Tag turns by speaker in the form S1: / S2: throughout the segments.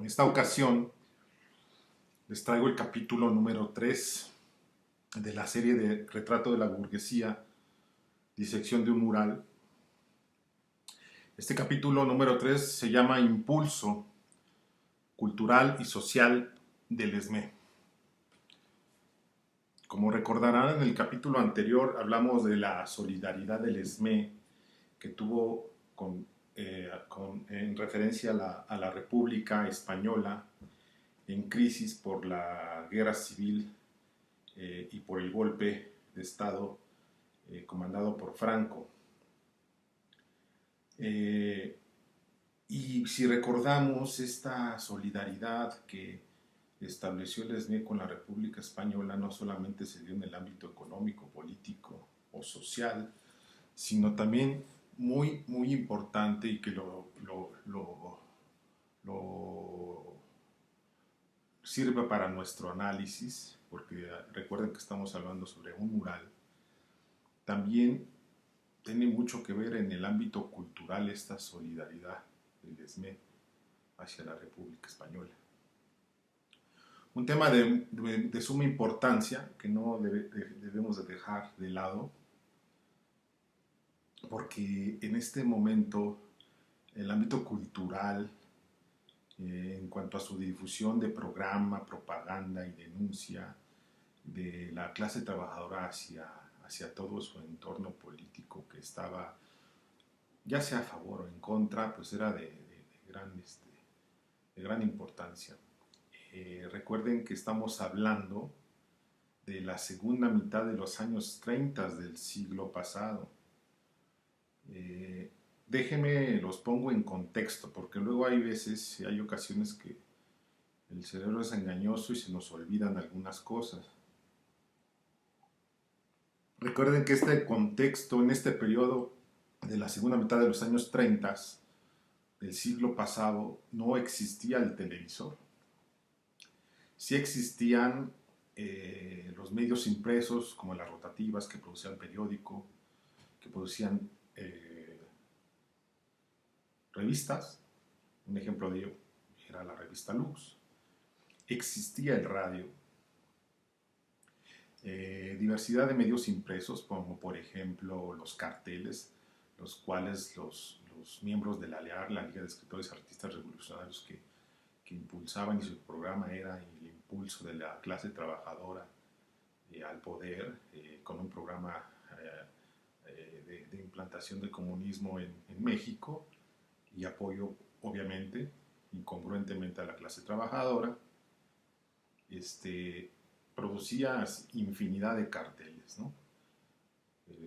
S1: En esta ocasión les traigo el capítulo número 3 de la serie de Retrato de la burguesía, disección de un mural. Este capítulo número 3 se llama Impulso cultural y social del ESME. Como recordarán, en el capítulo anterior hablamos de la solidaridad del ESME que tuvo en referencia a la República Española en crisis por la guerra civil y por el golpe de Estado comandado por Franco. Y si recordamos esta solidaridad que estableció el ESME con la República Española, no solamente se dio en el ámbito económico, político o social, sino también muy importante y que lo sirve para nuestro análisis, porque recuerden que estamos hablando sobre un mural. También tiene mucho que ver en el ámbito cultural esta solidaridad del ESME hacia la República Española. Un tema de suma importancia que no debemos de dejar de lado, porque en este momento el ámbito cultural, en cuanto a su difusión de programa, propaganda y denuncia de la clase trabajadora hacia todo su entorno político que estaba, ya sea a favor o en contra, pues era de gran importancia. Recuerden que estamos hablando de la segunda mitad de los años 30 del siglo pasado. Déjenme los pongo en contexto, porque luego hay veces, hay ocasiones que el cerebro es engañoso y se nos olvidan algunas cosas. Recuerden que este contexto, en este periodo de la segunda mitad de los años 30 del siglo pasado, no existía el televisor. Sí existían los medios impresos, como las rotativas, que producían periódico, que producían revistas. Un ejemplo de ello era la revista Lux. Existía el radio. Diversidad de medios impresos, como por ejemplo los carteles, los cuales los miembros de la LEAR, la Liga de Escritores Artistas Revolucionarios, que impulsaban, y su programa era el impulso de la clase trabajadora al poder, con un programa de implantación del comunismo en México y apoyo, obviamente, incongruentemente a la clase trabajadora. Producía infinidad de carteles, ¿no?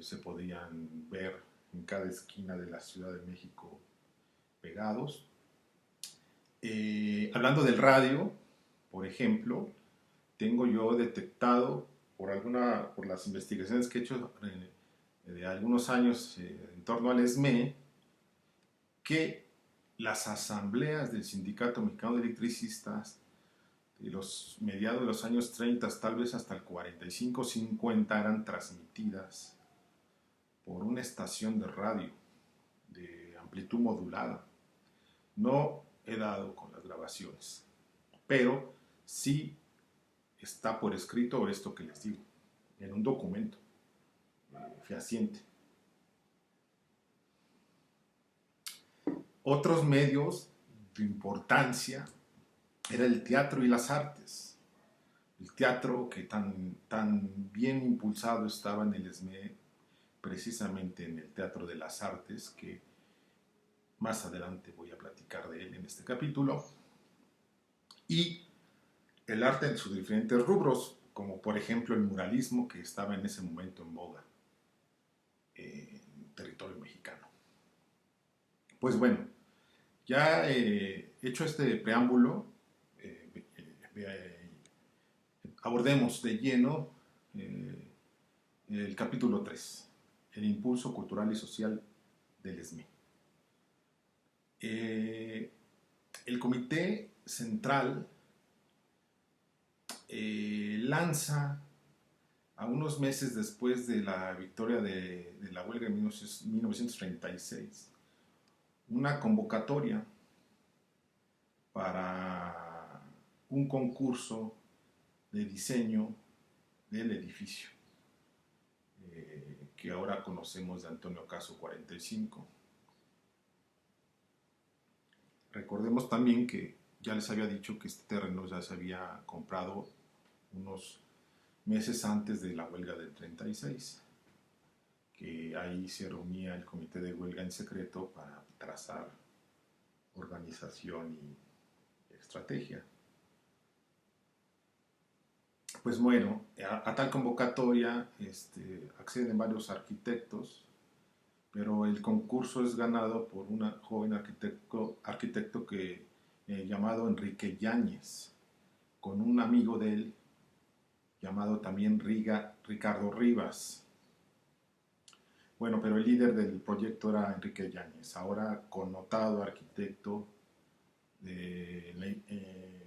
S1: Se podían ver en cada esquina de la Ciudad de México pegados. Hablando del radio, por ejemplo, tengo yo detectado por las investigaciones que he hecho de algunos años en torno al ESME, que las asambleas del Sindicato Mexicano de Electricistas de los mediados de los años 30, tal vez hasta el 45-50, eran transmitidas por una estación de radio de amplitud modulada. No he dado con las grabaciones, pero sí está por escrito esto que les digo, en un documento fehaciente. Otros medios de importancia era el teatro y las artes. El teatro, que tan bien impulsado estaba en el ESME, precisamente en el Teatro de las Artes, que más adelante voy a platicar de él en este capítulo, y el arte en sus diferentes rubros, como por ejemplo el muralismo, que estaba en ese momento en boga en territorio mexicano. Pues bueno, ya hecho este preámbulo, abordemos de lleno el capítulo 3, el impulso cultural y social del ESME. El Comité Central lanza, a unos meses después de la victoria de la huelga en 1936, una convocatoria para un concurso de diseño del edificio, que ahora conocemos de Antonio Caso 45. Recordemos también que ya les había dicho que este terreno ya se había comprado unos meses antes de la huelga del 36, que ahí se reunía el comité de huelga en secreto para trazar organización y estrategia. Pues bueno, a tal convocatoria acceden varios arquitectos, pero el concurso es ganado por un joven arquitecto llamado Enrique Yáñez, con un amigo de él llamado también Ricardo Rivas. Bueno, pero el líder del proyecto era Enrique Yáñez, ahora connotado arquitecto.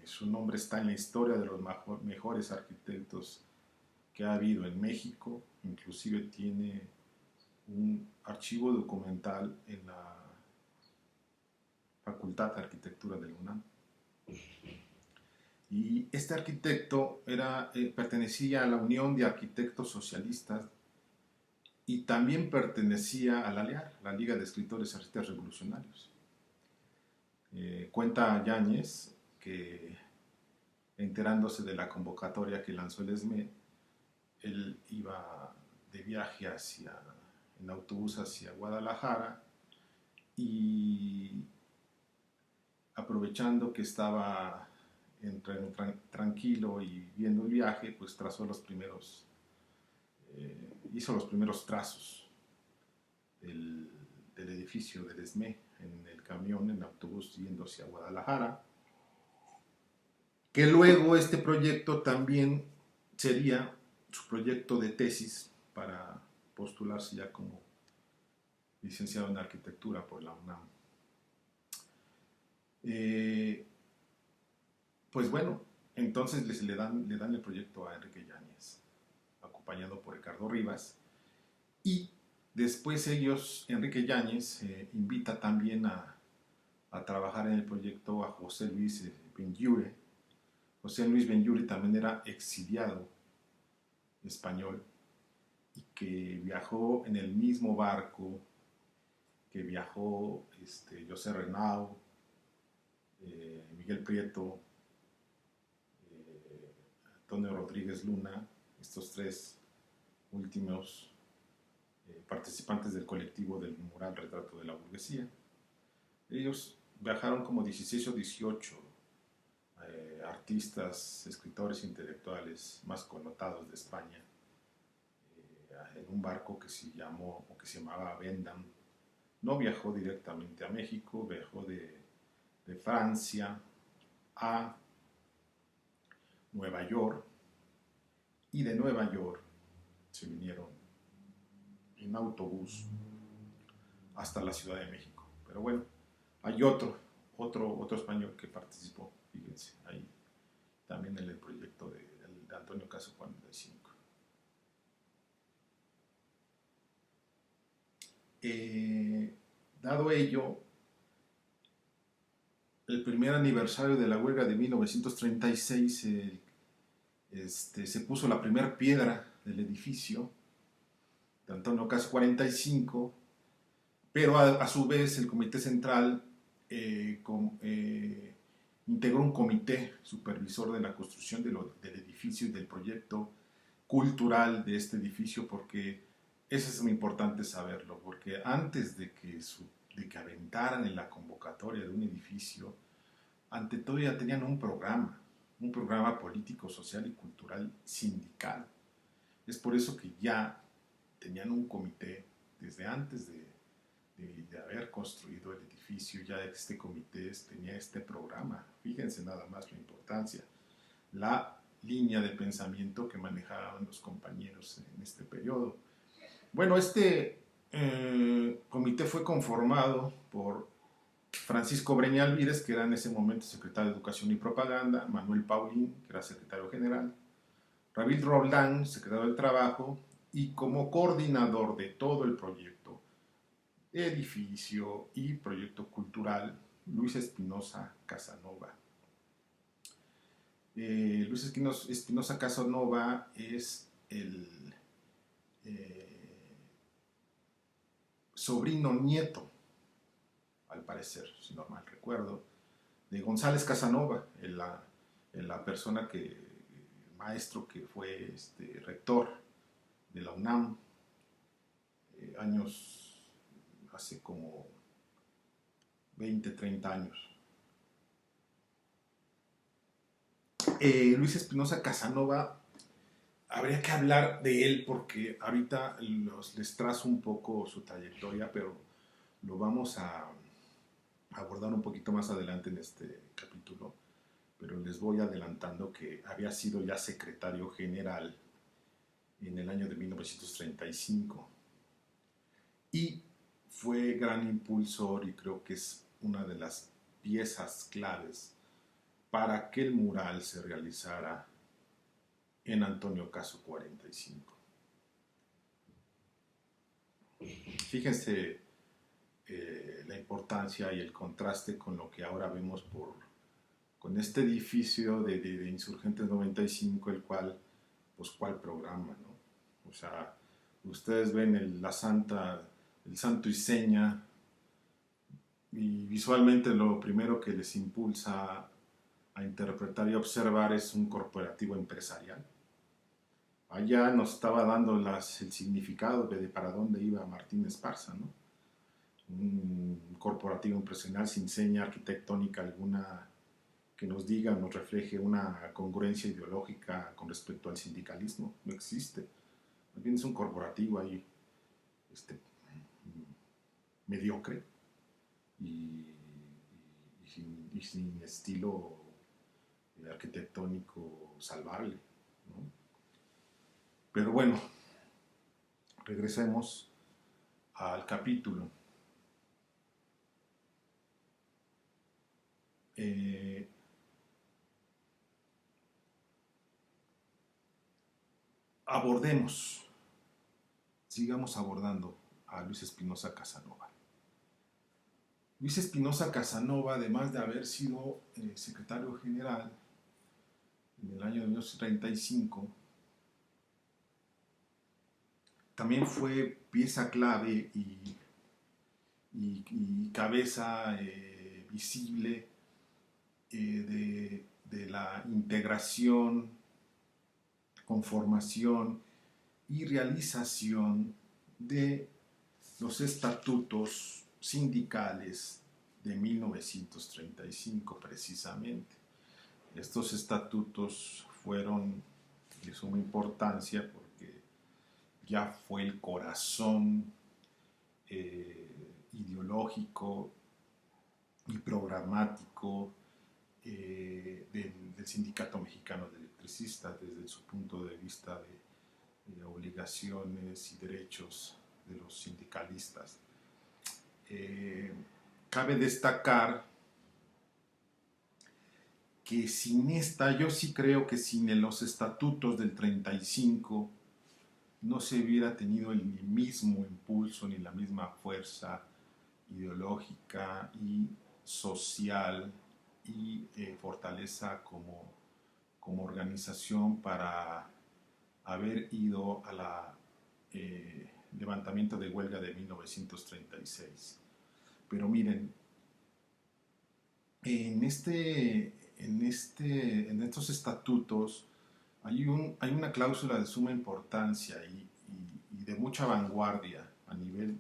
S1: Su nombre está en la historia de los mejores arquitectos que ha habido en México. Inclusive tiene un archivo documental en la Facultad de Arquitectura de la UNAM. Y este arquitecto pertenecía a la Unión de Arquitectos Socialistas y también pertenecía a la LEAR, la Liga de Escritores Artistas Revolucionarios. Cuenta Yáñez que, enterándose de la convocatoria que lanzó el ESME, él iba de viaje en autobús hacia Guadalajara y, aprovechando que estaba tranquilo y viendo el viaje, pues hizo los primeros trazos del edificio del ESME en el camión, en el autobús yendo hacia Guadalajara, que luego este proyecto también sería su proyecto de tesis para postularse ya como licenciado en arquitectura por la UNAM. Pues bueno, entonces le dan el proyecto a Enrique Yáñez, acompañado por Ricardo Rivas, y después Enrique Yáñez invita también a trabajar en el proyecto a José Luis Benlliure. José Luis Benlliure también era exiliado español y que viajó en el mismo barco que viajó José Renau, Miguel Prieto, Antonio Rodríguez Luna, estos tres últimos participantes del colectivo del mural Retrato de la Burguesía. Ellos viajaron como 16 o 18 artistas, escritores intelectuales más connotados de España, en un barco que se llamaba Vendam. No viajó directamente a México, viajó de Francia a Nueva York, y de Nueva York se vinieron en autobús hasta la Ciudad de México. Pero bueno, hay otro español que participó, fíjense, ahí también en el proyecto de Antonio Caso 45. Dado ello, el primer aniversario de la huelga de 1936 se puso la primera piedra del edificio de Antonio Caso 45, pero a su vez el Comité Central integró un comité supervisor de la construcción del edificio y del proyecto cultural de este edificio, porque eso es muy importante saberlo, porque antes de que aventaran en la convocatoria de un edificio, ante todo ya tenían un programa político, social y cultural sindical. Es por eso que ya tenían un comité desde antes de haber construido el edificio. Ya este comité tenía este programa. Fíjense nada más la importancia, la línea de pensamiento que manejaban los compañeros en este periodo. Bueno, este comité fue conformado por Francisco Breña Alvírez, que era en ese momento secretario de Educación y Propaganda; Manuel Paulín, que era secretario general; Ravid Roldán, secretario del Trabajo; y como coordinador de todo el proyecto, edificio y proyecto cultural, Luis Espinosa Casanova. Luis Espinosa Casanova es el sobrino nieto, al parecer, si no mal recuerdo, de González Casanova, la persona el maestro que fue rector de la UNAM hace como 20, 30 años. Luis Espinosa Casanova, habría que hablar de él porque ahorita les trazo un poco su trayectoria, pero lo vamos a abordar un poquito más adelante en este capítulo. Pero les voy adelantando que había sido ya secretario general en el año de 1935 y fue gran impulsor, y creo que es una de las piezas claves para que el mural se realizara en Antonio Caso 45. Fíjense la importancia y el contraste con lo que ahora vemos con este edificio de Insurgentes 95, el cual, pues, ¿cuál programa, no? O sea, ustedes ven el santo y seña, y visualmente lo primero que les impulsa a interpretar y observar es un corporativo empresarial. Allá nos estaba dando el significado de para dónde iba Martín Esparza, ¿no? Un corporativo empresarial sin seña arquitectónica alguna que nos diga, nos refleje una congruencia ideológica con respecto al sindicalismo. No existe. Más bien es un corporativo ahí mediocre y sin estilo arquitectónico salvable, ¿no? Pero bueno, regresemos al capítulo. Sigamos abordando a Luis Espinosa Casanova. Luis Espinosa Casanova, además de haber sido secretario general en el año de 1935, también fue pieza clave y cabeza visible de la integración, conformación y realización de los estatutos sindicales de 1935 precisamente. Estos estatutos fueron de suma importancia porque ya fue el corazón ideológico y programático del Sindicato Mexicano de Electricistas desde su punto de vista de obligaciones y derechos de los sindicalistas. Cabe destacar que yo sí creo que sin los estatutos del 35 no se hubiera tenido el mismo impulso ni la misma fuerza ideológica y social y fortaleza como organización para haber ido a la levantamiento de huelga de 1936. Pero miren, en estos estatutos hay una cláusula de suma importancia y de mucha vanguardia a nivel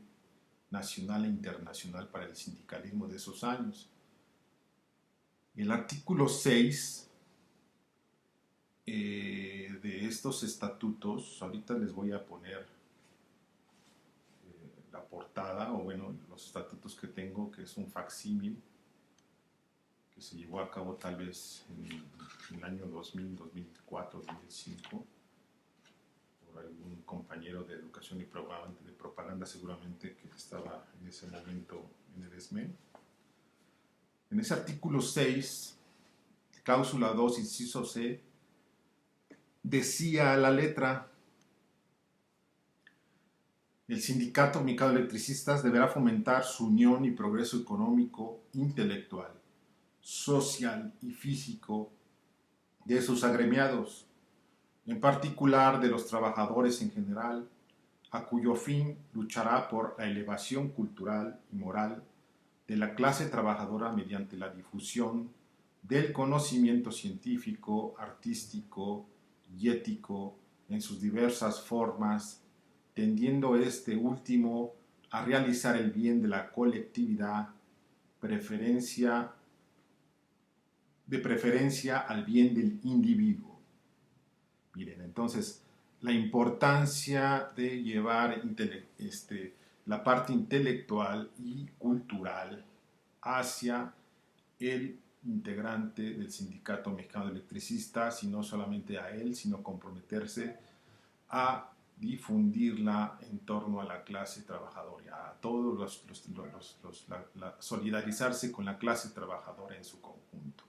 S1: nacional e internacional para el sindicalismo de esos años. El artículo 6 de estos estatutos, ahorita les voy a poner la portada, o bueno, los estatutos que tengo, que es un facsímil que se llevó a cabo tal vez en el año 2000, 2004, 2005, por algún compañero de educación y de propaganda seguramente que estaba en ese momento en el ESME. En ese artículo 6, cláusula 2, inciso C, decía a la letra: El Sindicato Mexicano de Electricistas deberá fomentar su unión y progreso económico, intelectual, social y físico de sus agremiados, en particular de los trabajadores en general, a cuyo fin luchará por la elevación cultural y moral de la clase trabajadora mediante la difusión del conocimiento científico, artístico y ético en sus diversas formas, tendiendo este último a realizar el bien de la colectividad, de preferencia al bien del individuo. Miren, entonces, la importancia de llevar la parte intelectual y cultural hacia el integrante del Sindicato Mexicano de Electricistas, y no solamente a él, sino comprometerse a difundirla en torno a la clase trabajadora, a todos solidarizarse con la clase trabajadora en su conjunto.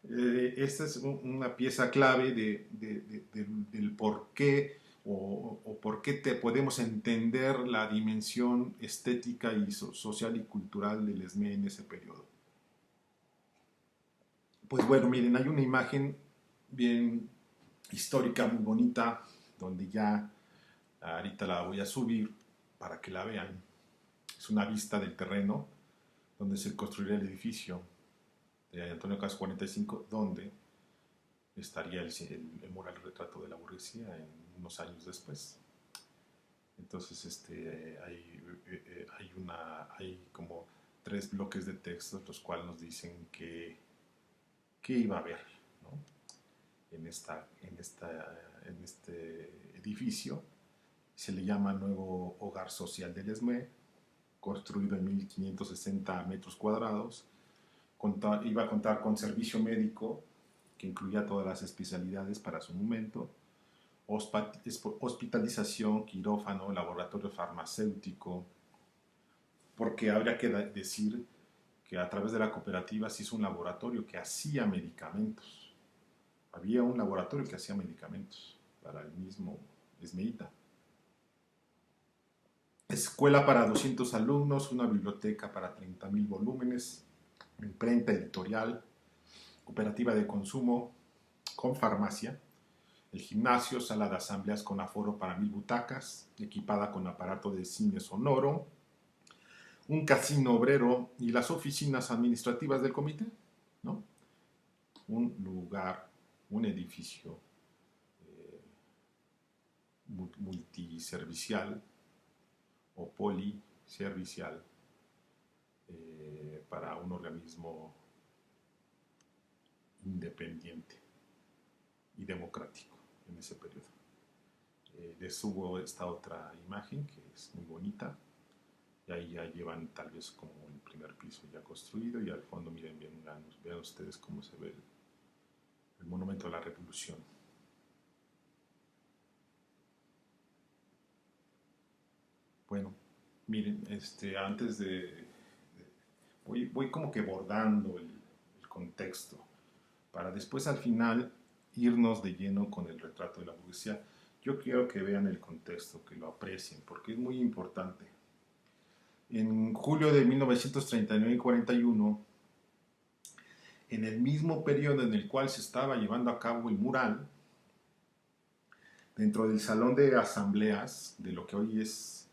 S1: Esta es una pieza clave del por qué o por qué podemos entender la dimensión estética y social y cultural del ESME en ese periodo. Pues bueno, miren, hay una imagen bien histórica, muy bonita, donde ya ahorita la voy a subir para que la vean. Es una vista del terreno donde se construirá el edificio de Antonio Caso 45, donde estaría el mural retrato de la burguesía en unos años después. Entonces hay como 3 bloques de textos los cuales nos dicen qué iba a haber, ¿no? en este edificio. Se le llama Nuevo Hogar Social del ESME, construido en 1560 metros cuadrados. Iba a contar con servicio médico, que incluía todas las especialidades para su momento, hospitalización, quirófano, laboratorio farmacéutico, porque habría que decir que a través de la cooperativa se hizo un laboratorio que hacía medicamentos. Había un laboratorio que hacía medicamentos para el mismo ESMEITA. Escuela para 200 alumnos, una biblioteca para 30,000 volúmenes, imprenta editorial, cooperativa de consumo con farmacia, el gimnasio, sala de asambleas con aforo para 1,000 butacas, equipada con aparato de cine sonoro, un casino obrero y las oficinas administrativas del comité, ¿no? Un lugar, un edificio multiservicial o poliservicial para un organismo independiente y democrático en ese periodo. Les subo esta otra imagen que es muy bonita, y ahí ya llevan tal vez como el primer piso ya construido, y al fondo miren bien, vean ustedes cómo se ve el monumento a la revolución. Bueno, miren, antes voy como que bordando el contexto, para después al final irnos de lleno con el retrato de la burguesía. Yo quiero que vean el contexto, que lo aprecien, porque es muy importante. En julio de 1939 y 41, en el mismo periodo en el cual se estaba llevando a cabo el mural, dentro del salón de asambleas, de lo que hoy es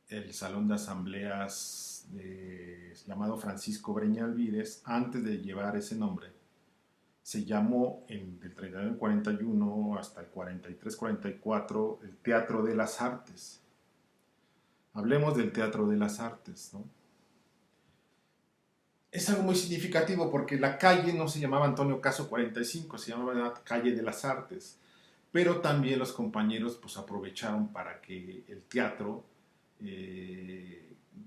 S1: el salón de asambleas llamado Francisco Breña Alvírez, antes de llevar ese nombre, se llamó del 39 al 41 hasta el 43-44 el Teatro de las Artes. Hablemos del Teatro de las Artes, ¿no? Es algo muy significativo porque la calle no se llamaba Antonio Caso 45, se llamaba la Calle de las Artes, pero también los compañeros pues aprovecharon para que el teatro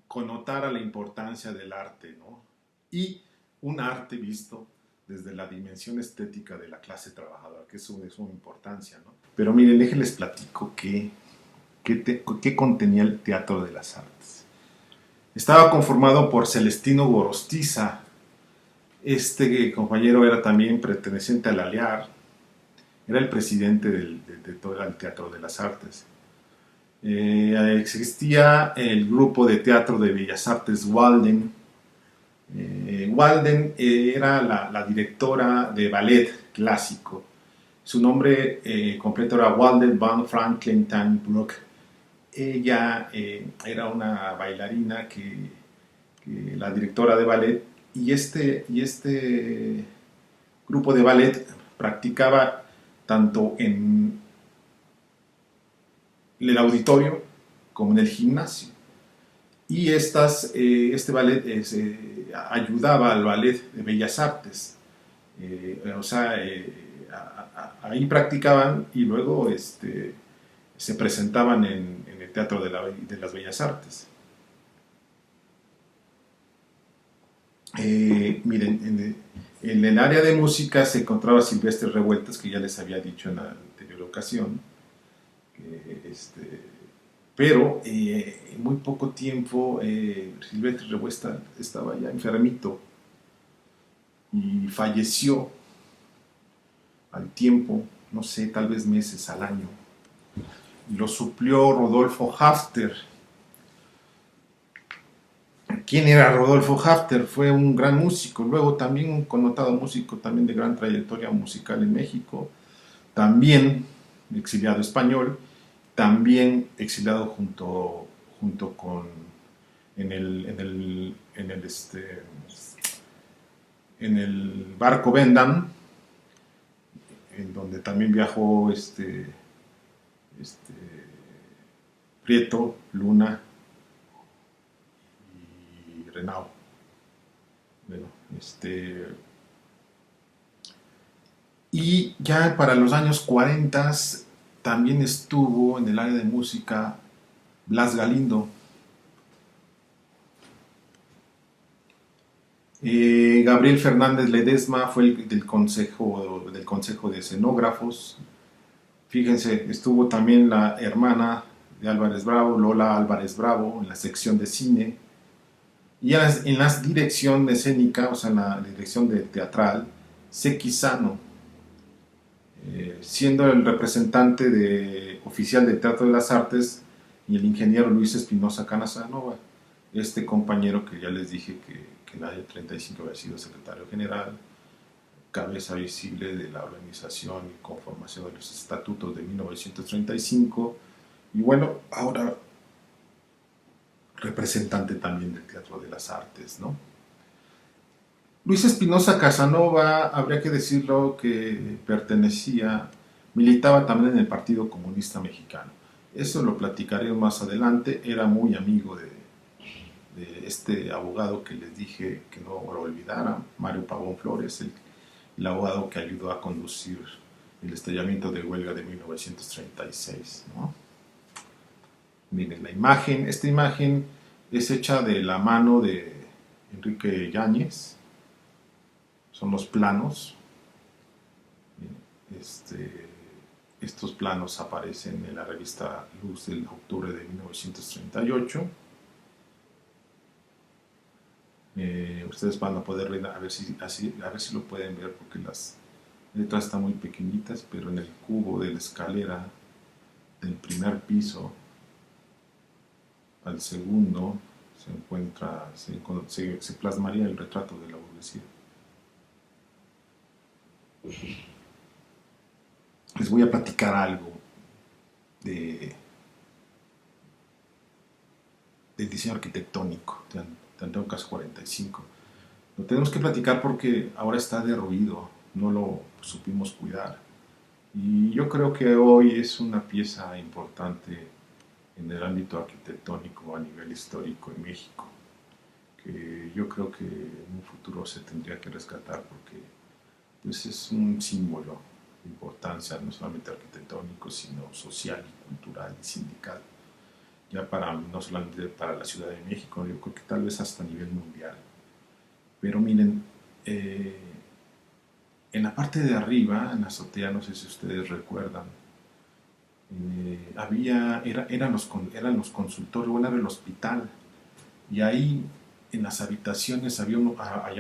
S1: connotara la importancia del arte, ¿no? Y un arte visto desde la dimensión estética de la clase trabajadora, que eso es una importancia, ¿no? Pero miren, déjenles platico qué contenía el Teatro de las Artes. Estaba conformado por Celestino Gorostiza. Este compañero era también perteneciente al ALEAR, era el presidente de todo el Teatro de las Artes. Existía el grupo de teatro de Bellas Artes Walden. Walden era la directora de ballet clásico. Su nombre completo era Walden van Franklin Brook. Ella era una bailarina que la directora de ballet, y este grupo de ballet practicaba tanto en el auditorio como en el gimnasio. Y este ballet ayudaba al ballet de Bellas Artes. O sea, ahí practicaban y luego se presentaban en el Teatro de las Bellas Artes. Miren, en el área de música se encontraba Silvestre Revueltas, que ya les había dicho en la anterior ocasión. Pero en muy poco tiempo Silvestre Revueltas estaba ya enfermito y falleció al tiempo, no sé, tal vez meses al año. Y lo suplió Rodolfo Hafter. ¿Quién era Rodolfo Hafter? Fue un gran músico, luego también un connotado músico, también de gran trayectoria musical en México, también exiliado español, también exiliado junto con en el barco Bendam, en donde también viajó Prieto, Luna y Renao. Bueno, y ya para los años 40 también estuvo en el área de música Blas Galindo. Gabriel Fernández Ledesma fue el del consejo de escenógrafos. Fíjense, estuvo también la hermana de Álvarez Bravo, Lola Álvarez Bravo, en la sección de cine. Y en la dirección escénica, o sea, en la dirección de teatral, Seki Sano, siendo el representante oficial del Teatro de las Artes, y el ingeniero Luis Espinosa Canasanova, este compañero que ya les dije que en el año 35 había sido secretario general, cabeza visible de la organización y conformación de los estatutos de 1935, y bueno, ahora representante también del Teatro de las Artes, ¿no? Luis Espinosa Casanova, habría que decirlo que militaba también en el Partido Comunista Mexicano. Eso lo platicaré más adelante. Era muy amigo de este abogado que les dije que no lo olvidara, Mario Pavón Flores, el abogado que ayudó a conducir el estallamiento de huelga de 1936, ¿no? Miren la imagen. Esta imagen es hecha de la mano de Enrique Yáñez. Son los planos. Estos planos aparecen en la revista Luz del octubre de 1938. Ustedes van a poder ver, a ver si lo pueden ver, porque las letras están muy pequeñitas, pero en el cubo de la escalera del primer piso al segundo se plasmaría el retrato de la burguesía. Les voy a platicar algo del diseño arquitectónico de Antón Caso 45. Lo tenemos que platicar porque ahora está derruido, no lo supimos cuidar. Y yo creo que hoy es una pieza importante en el ámbito arquitectónico a nivel histórico en México, que yo creo que en un futuro se tendría que rescatar, porque pues, es un símbolo de importancia no solamente arquitectónico, sino social, cultural y sindical, ya no solamente para la Ciudad de México, yo creo que tal vez hasta a nivel mundial. Pero miren, en la parte de arriba, en la azotea, no sé si ustedes recuerdan, eran los consultorios, bueno, era el hospital, y ahí en las habitaciones allá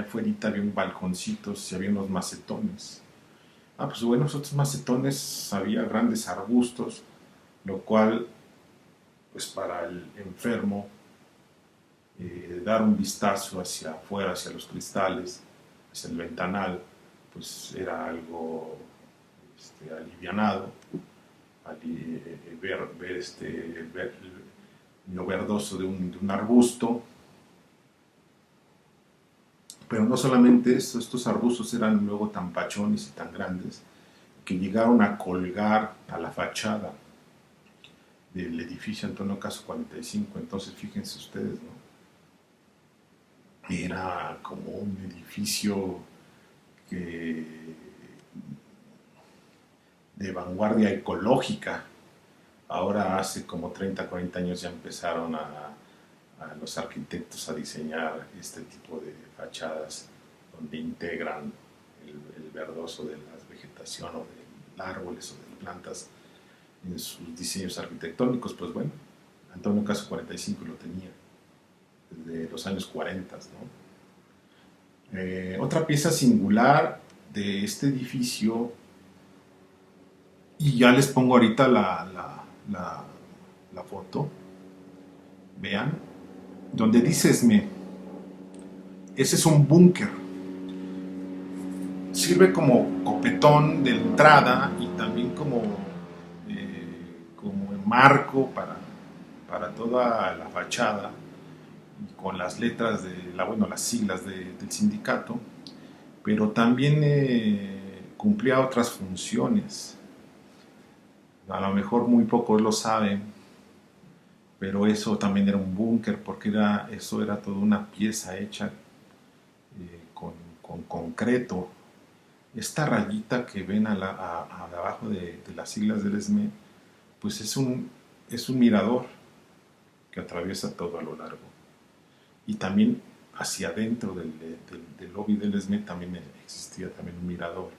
S1: afuera había un balconcitos y había unos macetones. Pues bueno, esos macetones había grandes arbustos, lo cual pues para el enfermo, dar un vistazo hacia afuera, hacia los cristales, hacia el ventanal, pues era algo alivianado, ver lo verdoso de un arbusto. Pero no solamente eso, estos arbustos eran luego tan pachones y tan grandes que llegaron a colgar a la fachada del edificio Antonio Caso 45. Entonces fíjense ustedes, ¿no? Era como un edificio que, de vanguardia ecológica. Ahora hace como 30, 40 años ya empezaron a los arquitectos a diseñar este tipo de fachadas donde integran el verdoso de la vegetación o de árboles o de plantas en sus diseños arquitectónicos. Pues bueno, Antonio Caso 45 lo tenía desde los años 40, ¿no? Otra pieza singular de este edificio, y ya les pongo ahorita la foto, vean, donde dice SME, ese es un búnker. Sirve como copetón de entrada y también como marco para toda la fachada, con las letras las siglas del sindicato, pero también cumplía otras funciones. A lo mejor muy pocos lo saben, pero eso también era un búnker, porque eso era toda una pieza hecha con concreto. Esta rayita que ven abajo de las siglas del SME, pues es un mirador que atraviesa todo a lo largo. Y también hacia adentro del lobby del SME también existía también un mirador.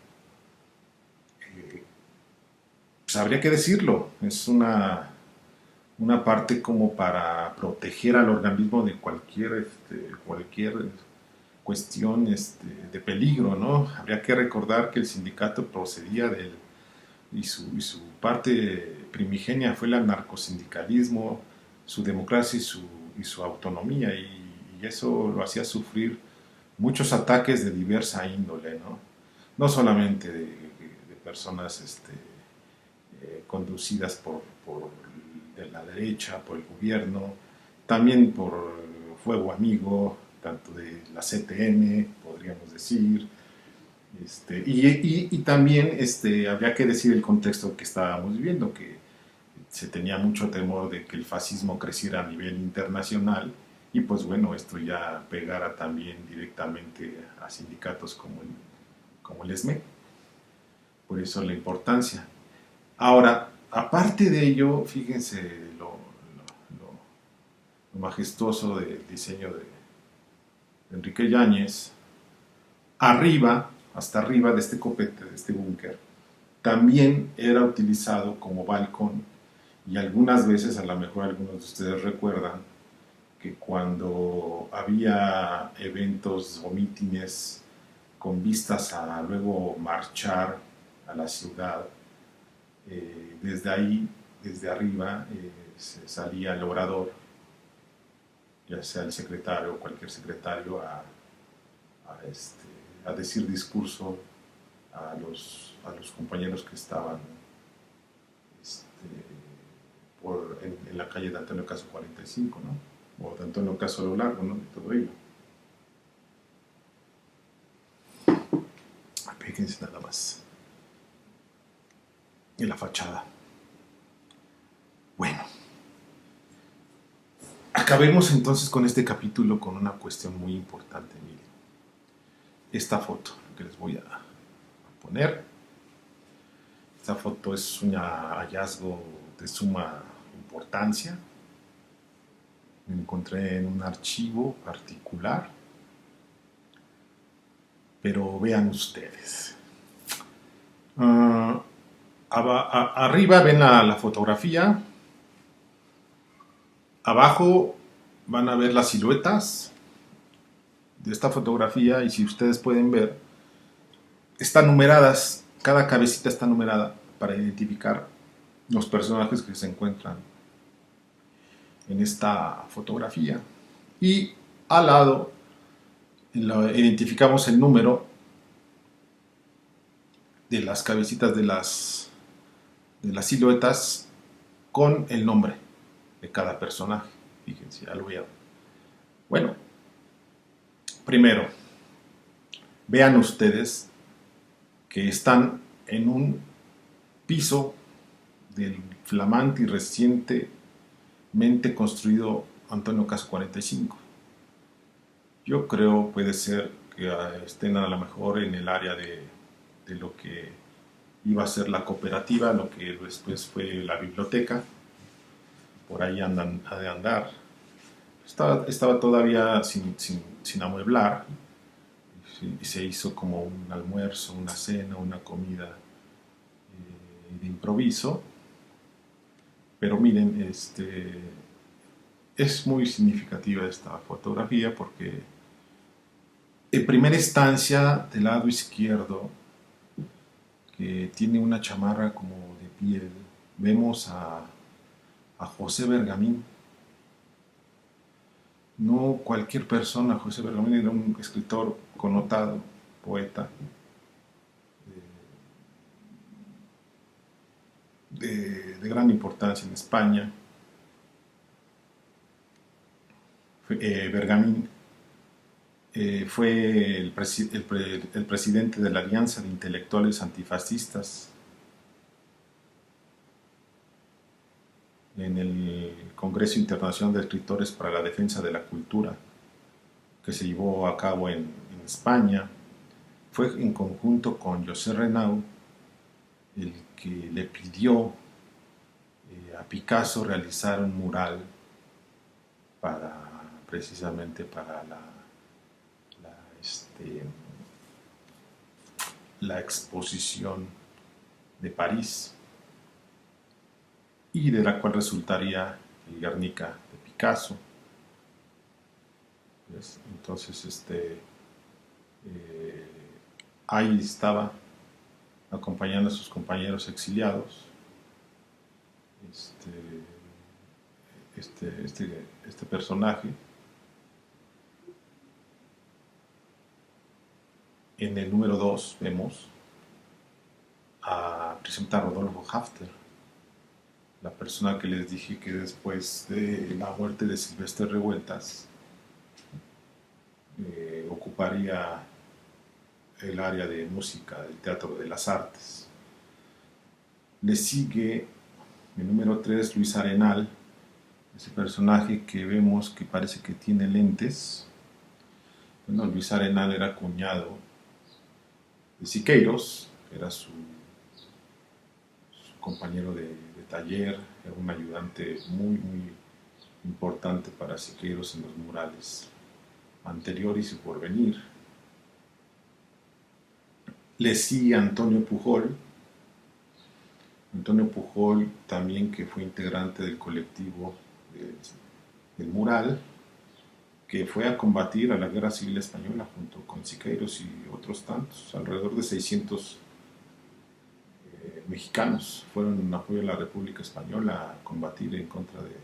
S1: Pues habría que decirlo, es una parte como para proteger al organismo de cualquier cuestión de peligro, ¿no? Habría que recordar que el sindicato procedía y su parte primigenia fue el anarcosindicalismo, su democracia y su autonomía, y eso lo hacía sufrir muchos ataques de diversa índole, ¿no? No solamente de personas conducidas de la derecha, por el gobierno, también por fuego amigo, tanto de la CTM, podríamos decir, y también habría que decir el contexto que estábamos viviendo, que se tenía mucho temor de que el fascismo creciera a nivel internacional, y pues bueno, esto ya pegara también directamente a sindicatos como el SME. Por eso la importancia. Ahora, aparte de ello, fíjense lo majestuoso del diseño de Enrique Yáñez. Hasta arriba de este copete, de este búnker, también era utilizado como balcón, y algunas veces, a lo mejor algunos de ustedes recuerdan, que cuando había eventos o mítines con vistas a luego marchar a la ciudad, desde ahí, desde arriba, se salía el orador, ya sea el secretario o cualquier secretario, a decir discurso a los compañeros que estaban en la calle de Antonio Caso 45, ¿no? O de Antonio Caso a lo largo, ¿no? De todo ello. Fíjense nada más en la fachada. Bueno, acabemos entonces con este capítulo con una cuestión muy importante. Miren, esta foto que les voy a poner. Esta foto es un hallazgo de suma importancia. Me encontré en un archivo particular, pero vean ustedes. Arriba ven la fotografía, abajo van a ver las siluetas de esta fotografía, y si ustedes pueden ver, están numeradas, cada cabecita está numerada para identificar los personajes que se encuentran en esta fotografía. Y al lado identificamos el número de las cabecitas de las siluetas con el nombre de cada personaje. Fíjense, ya lo veo. Bueno, primero, vean ustedes que están en un piso del flamante y recientemente construido Antonio Caso 45. Yo creo puede ser que estén a lo mejor en el área de lo que iba a ser la cooperativa, lo que después fue la biblioteca. Por ahí andan, ha de andar. Estaba todavía sin amueblar y se hizo como un almuerzo, una cena, una comida de improviso. Pero miren, es muy significativa esta fotografía porque en primera instancia del lado izquierdo, que tiene una chamarra como de piel, vemos a José Bergamín. No cualquier persona, José Bergamín era un escritor connotado, poeta, de gran importancia en España. Bergamín fue el presidente de la Alianza de Intelectuales Antifascistas en el Congreso Internacional de Escritores para la Defensa de la Cultura, que se llevó a cabo en España. Fue en conjunto con José Renau el que le pidió a Picasso realizar un mural precisamente para la exposición de París, y de la cual resultaría el Guernica de Picasso. ¿Ves? Entonces, ahí estaba acompañando a sus compañeros exiliados. Este personaje. En el número 2 vemos a presentar a Rodolfo Hafter, la persona que les dije que después de la muerte de Silvestre Revueltas ocuparía el área de música del Teatro de las Artes. Le sigue el número 3 Luis Arenal, ese personaje que vemos que parece que tiene lentes. Bueno, Luis Arenal era cuñado de Siqueiros, era su compañero de taller, era un ayudante muy importante para Siqueiros en los murales anteriores y por venir. Le sigue Antonio Pujol. Antonio Pujol también, que fue integrante del colectivo del mural, que fue a combatir a la Guerra Civil Española junto con Siqueiros y otros tantos. Alrededor de 600 mexicanos fueron en apoyo de la República Española a combatir en contra de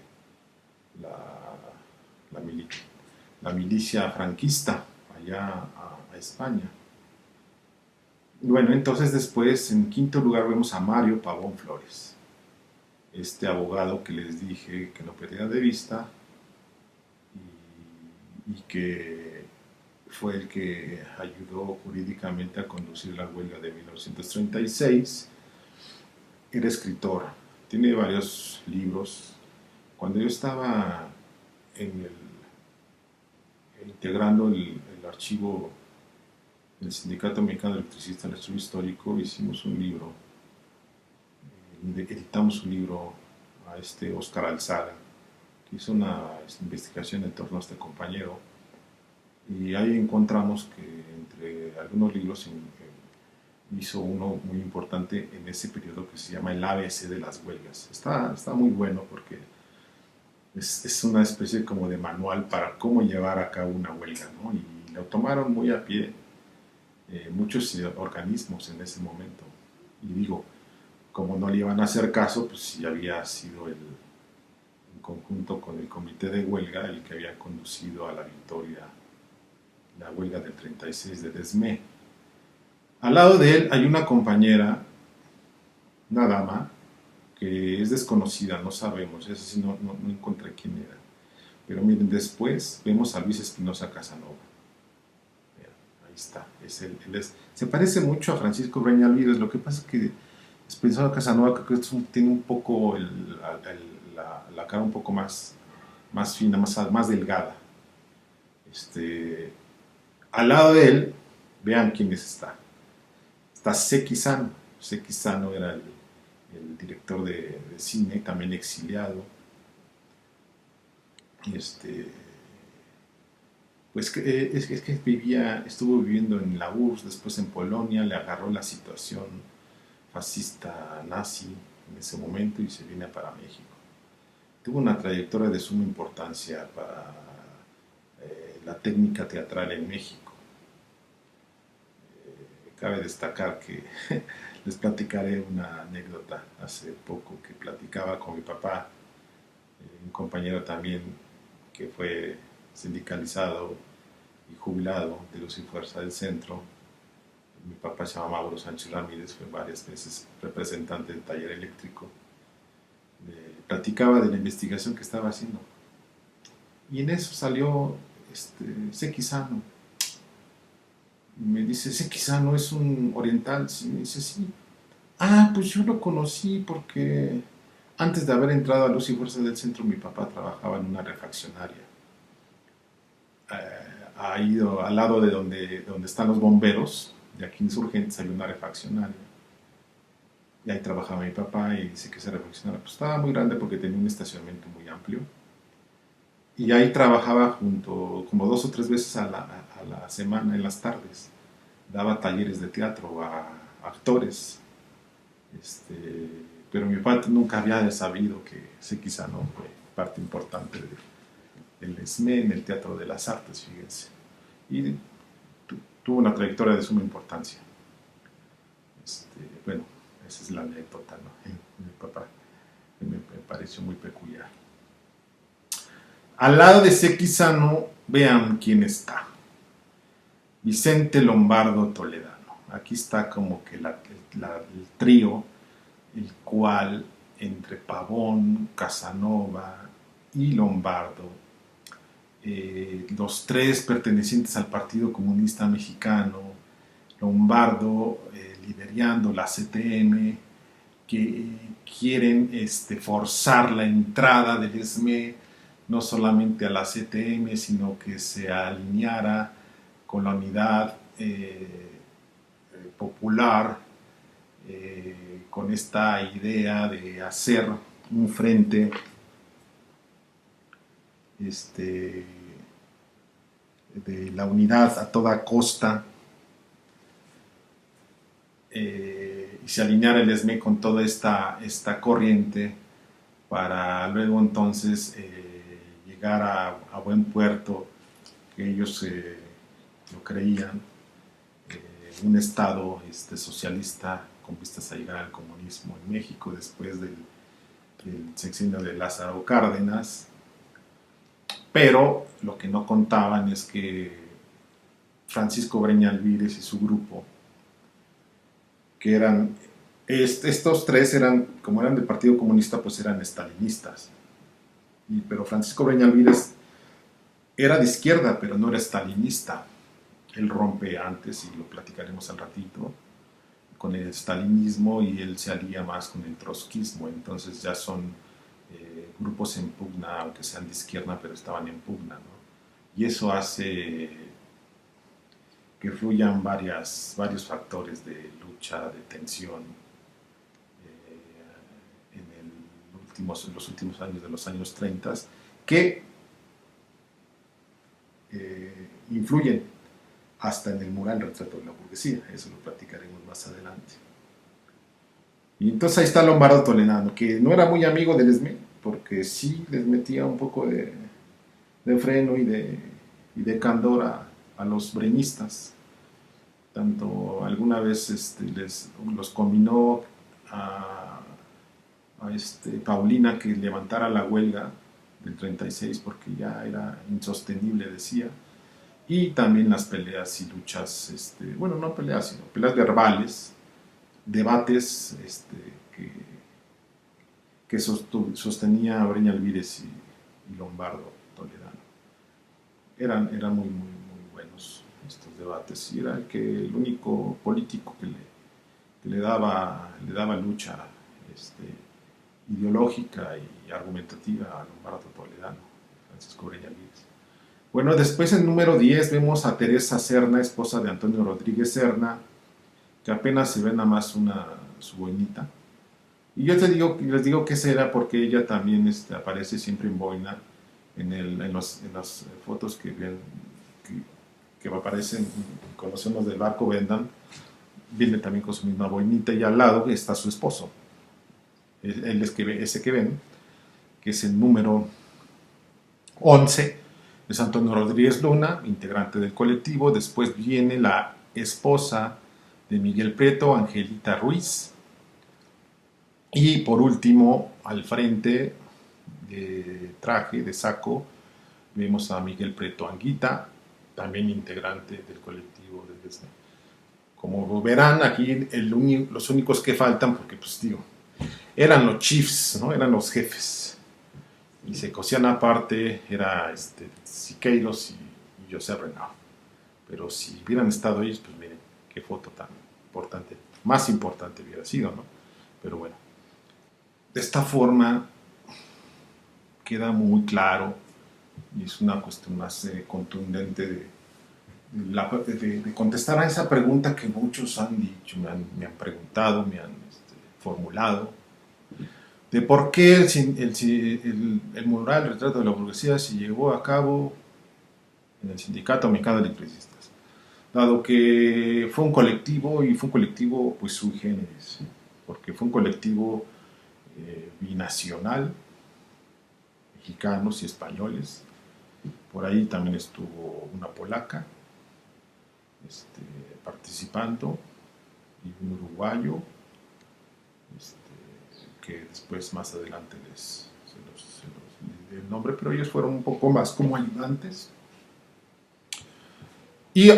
S1: la milicia franquista allá a España. Bueno, entonces después, en quinto lugar, vemos a Mario Pavón Flores, este abogado que les dije que no perdía de vista y que fue el que ayudó jurídicamente a conducir la huelga de 1936. Era escritor, tiene varios libros. Cuando yo estaba integrando el archivo del Sindicato Mexicano de Electricistas, el archivo histórico, hicimos un libro, editamos un libro a Óscar Alzaga, que hizo una investigación en torno a este compañero, y ahí encontramos que entre algunos libros hizo uno muy importante en ese periodo que se llama el ABC de las huelgas. Está muy bueno porque es una especie como de manual para cómo llevar a cabo una huelga, ¿no? Y lo tomaron muy a pie muchos organismos en ese momento. Y digo, como no le iban a hacer caso, pues ya había sido un conjunto con el comité de huelga, el que había conducido a la victoria, la huelga del 36 del ESME. Al lado de él hay una compañera, una dama, que es desconocida, no sabemos, es decir, no encontré quién era. Pero miren, después vemos a Luis Espinosa Casanova. Vean, ahí está, se parece mucho a Francisco Breña Alvídez, lo que pasa es que Espinosa Casanova creo que tiene un poco la cara un poco más fina, más delgada. Al lado de él, vean quiénes está. Está Seki Sano. Seki Sano era el director de cine, también exiliado. Pues es que estuvo viviendo en la URSS, después en Polonia, le agarró la situación fascista nazi en ese momento y se viene para México. Tuvo una trayectoria de suma importancia para la técnica teatral en México. Cabe destacar que les platicaré una anécdota hace poco que platicaba con mi papá, un compañero también que fue sindicalizado y jubilado de Luz y Fuerza del Centro. Mi papá se llama Mauro Sánchez Ramírez, fue varias veces representante del taller eléctrico. Platicaba de la investigación que estaba haciendo. Y en eso salió Seki Sano. Me dice, Seki Sano es un oriental. Sí, me dice, sí. Ah, pues yo lo conocí porque antes de haber entrado a Luz y Fuerza del Centro, mi papá trabajaba en una refaccionaria. Ha ido al lado de donde están los bomberos, de aquí Insurgentes, hay una refaccionaria. Y ahí trabajaba mi papá y dice que esa refaccionaria pues, estaba muy grande porque tenía un estacionamiento muy amplio. Y ahí trabajaba junto, como 2 o 3 veces a la semana en las tardes. Daba talleres de teatro a actores. Pero mi papá nunca había sabido que Seki Sano fue parte importante del ESME en el Teatro de las Artes, fíjense. Y tuvo una trayectoria de suma importancia. Bueno, esa es la anécdota, ¿no? Mi papá me pareció muy peculiar. Al lado de Seki Sano, vean quién está. Vicente Lombardo Toledano. Aquí está como que el trío, el cual entre Pavón, Casanova y Lombardo, los tres pertenecientes al Partido Comunista Mexicano, Lombardo liderando la CTM, que quieren forzar la entrada del ESME no solamente a la CTM, sino que se alineara con la unidad popular, con esta idea de hacer un frente de la unidad a toda costa, y se alineara el ESME con toda esta corriente para luego entonces llegar a buen puerto, que ellos lo creían, un estado socialista con vistas a llegar al comunismo en México después del sexenio de Lázaro Cárdenas. Pero lo que no contaban es que Francisco Breña Alvídez y su grupo, que eran, estos tres eran, como eran del Partido Comunista, pues eran estalinistas. Pero Francisco Breña Alvídez era de izquierda, pero no era estalinista. Él rompe antes, y lo platicaremos al ratito, con el stalinismo, y él se alía más con el trotskismo. Entonces ya son grupos en pugna, aunque sean de izquierda, pero estaban en pugna, ¿no? Y eso hace que fluyan varios factores de lucha, de tensión en los últimos años de los años 30, que influyen hasta en el mural Retrato de la Burguesía. Eso lo platicaremos más adelante. Y entonces ahí está Lombardo Toledano, que no era muy amigo del ESME, porque sí les metía un poco de freno y de candor a los breñistas. Tanto alguna vez los combinó a Paulina que levantara la huelga del 36 porque ya era insostenible, decía. Y también las peleas y luchas, bueno, no peleas, sino peleas verbales, debates que sostenía Breña Alvírez y Lombardo Toledano. Eran muy buenos estos debates y era el único político que le daba lucha ideológica y argumentativa a Lombardo Toledano, Francisco Breña Alvírez. Bueno, después en número 10 vemos a Teresa Serna, esposa de Antonio Rodríguez Serna, que apenas se ve nada más su boinita. Y yo les digo que será porque ella también aparece siempre en boina en las fotos que aparecen con los senos del barco Vendan. Viene también con su misma boinita y al lado está su esposo. Ese que ven, que es el número 11, es Antonio Rodríguez Luna, integrante del colectivo. Después viene la esposa de Miguel Prieto, Angelita Ruiz. Y por último, al frente de traje, de saco, vemos a Miguel Prieto Anguita, también integrante del colectivo de Desne. Como verán, aquí los únicos que faltan, porque pues digo, eran los chiefs, ¿no? Eran los jefes. Y se cosían aparte, era Siqueiros y José Renau. Pero si hubieran estado ellos, pues miren, qué foto tan importante, más importante hubiera sido, ¿no? Pero bueno, de esta forma queda muy claro y es una cuestión más contundente de contestar a esa pregunta que muchos han dicho, me han preguntado, me han formulado, de por qué el mural, el retrato de la burguesía se llevó a cabo en el Sindicato Mexicano de Electricistas, dado que fue un colectivo y fue un colectivo pues sui generis, porque fue un colectivo binacional, mexicanos y españoles. Por ahí también estuvo una polaca participando y un uruguayo que después más adelante se los diré el nombre, pero ellos fueron un poco más como ayudantes. Y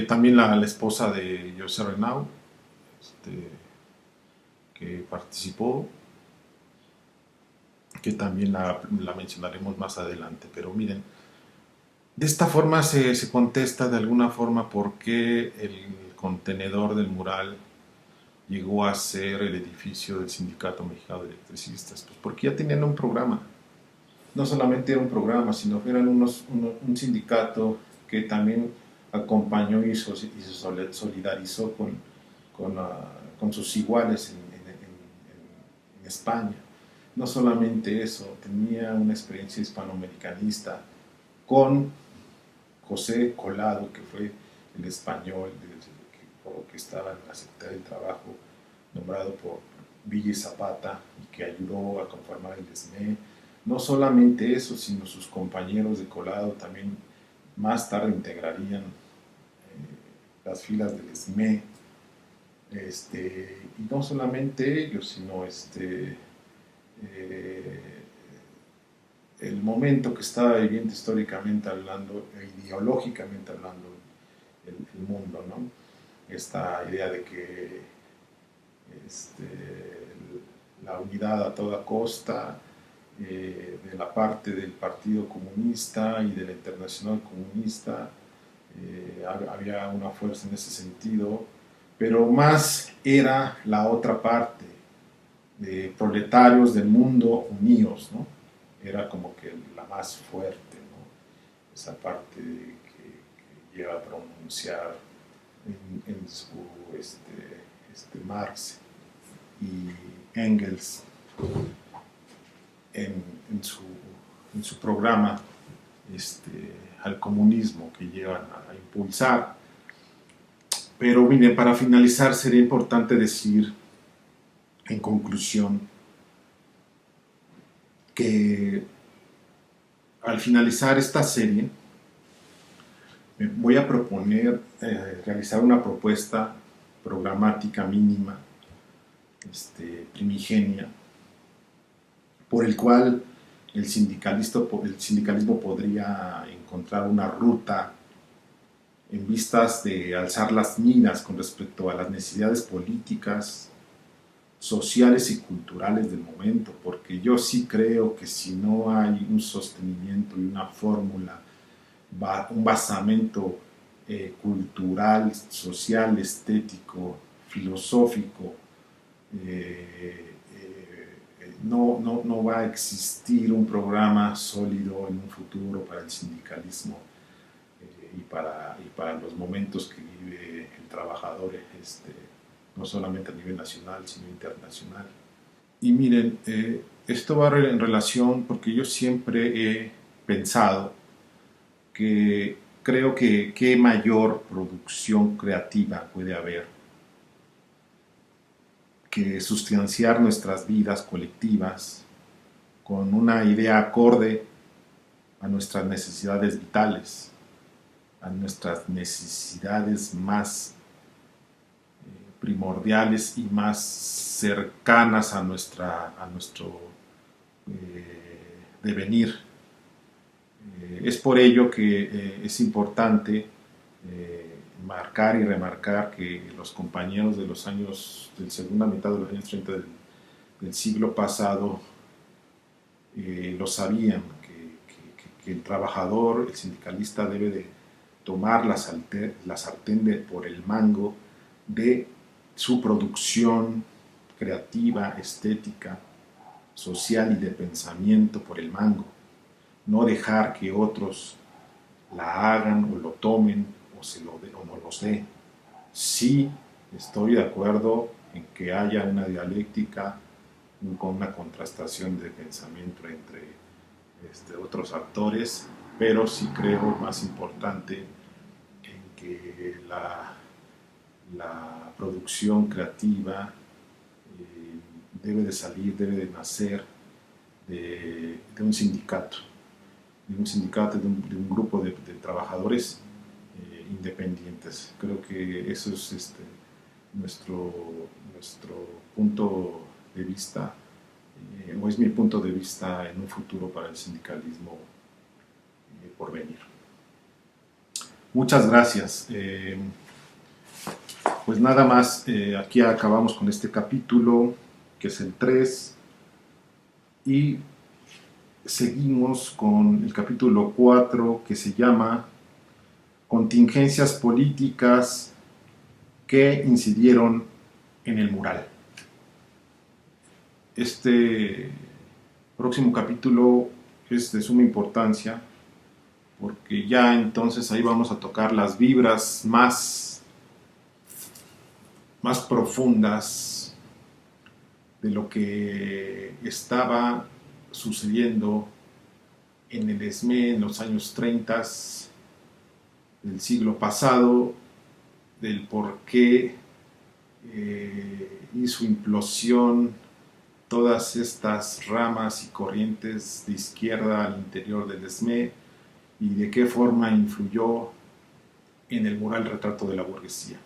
S1: también la esposa de José Renau, que participó, que también la mencionaremos más adelante. Pero miren, de esta forma se contesta de alguna forma por qué el contenedor del mural llegó a ser el edificio del Sindicato Mexicano de Electricistas. Pues porque ya tenían un programa. No solamente era un programa, sino que eran un sindicato que también acompañó y se solidarizó con sus iguales en España. No solamente eso, tenía una experiencia hispanoamericanista con José Colado, que fue el español que estaba en la Secretaría del Trabajo, nombrado por Villa y Zapata, y que ayudó a conformar el SME. No solamente eso, sino sus compañeros de Colado también más tarde integrarían las filas del SME. Y no solamente ellos, sino el momento que estaba viviendo históricamente hablando e ideológicamente hablando el mundo, ¿no? Esta idea de que la unidad a toda costa, de la parte del Partido Comunista y de la Internacional Comunista, había una fuerza en ese sentido, pero más era la otra parte de proletarios del mundo unidos, ¿no? Era como que la más fuerte, ¿no? Esa parte que lleva a pronunciar en su Marx y Engels en su programa al comunismo que llevan a impulsar. Pero miren, para finalizar sería importante decir en conclusión que al finalizar esta serie me voy a proponer realizar una propuesta programática mínima, primigenia, por el cual el sindicalismo podría encontrar una ruta en vistas de alzar las miras con respecto a las necesidades políticas, sociales y culturales del momento, porque yo sí creo que si no hay un sostenimiento y una fórmula, un basamento cultural, social, estético, filosófico, no va a existir un programa sólido en un futuro para el sindicalismo y para los momentos que vive el trabajador, no solamente a nivel nacional, sino internacional. Y miren, esto va en relación porque yo siempre he pensado que creo que qué mayor producción creativa puede haber que sustanciar nuestras vidas colectivas con una idea acorde a nuestras necesidades vitales, a nuestras necesidades más primordiales y más cercanas a nuestro devenir. Es por ello que es importante marcar y remarcar que los compañeros de los años, de la segunda mitad de los años 30 del siglo pasado, lo sabían, que el trabajador, el sindicalista debe de tomar la sartén por el mango de su producción creativa, estética, social y de pensamiento por el mango. No dejar que otros la hagan o lo tomen o no los dé. Sí estoy de acuerdo en que haya una dialéctica, con una contrastación de pensamiento entre otros actores, pero sí creo más importante en que la producción creativa debe de salir, debe de nacer de un sindicato, de un grupo de trabajadores independientes. Creo que eso es nuestro punto de vista, o es mi punto de vista en un futuro para el sindicalismo por venir. Muchas gracias. Pues nada más, aquí acabamos con este capítulo, que es el 3, y seguimos con el capítulo 4, que se llama Contingencias políticas que incidieron en el mural. Este próximo capítulo es de suma importancia porque ya entonces ahí vamos a tocar las vibras más profundas de lo que estaba sucediendo en el ESME en los años 30 del siglo pasado, del por qué y su implosión todas estas ramas y corrientes de izquierda al interior del ESME y de qué forma influyó en el mural Retrato de la Burguesía.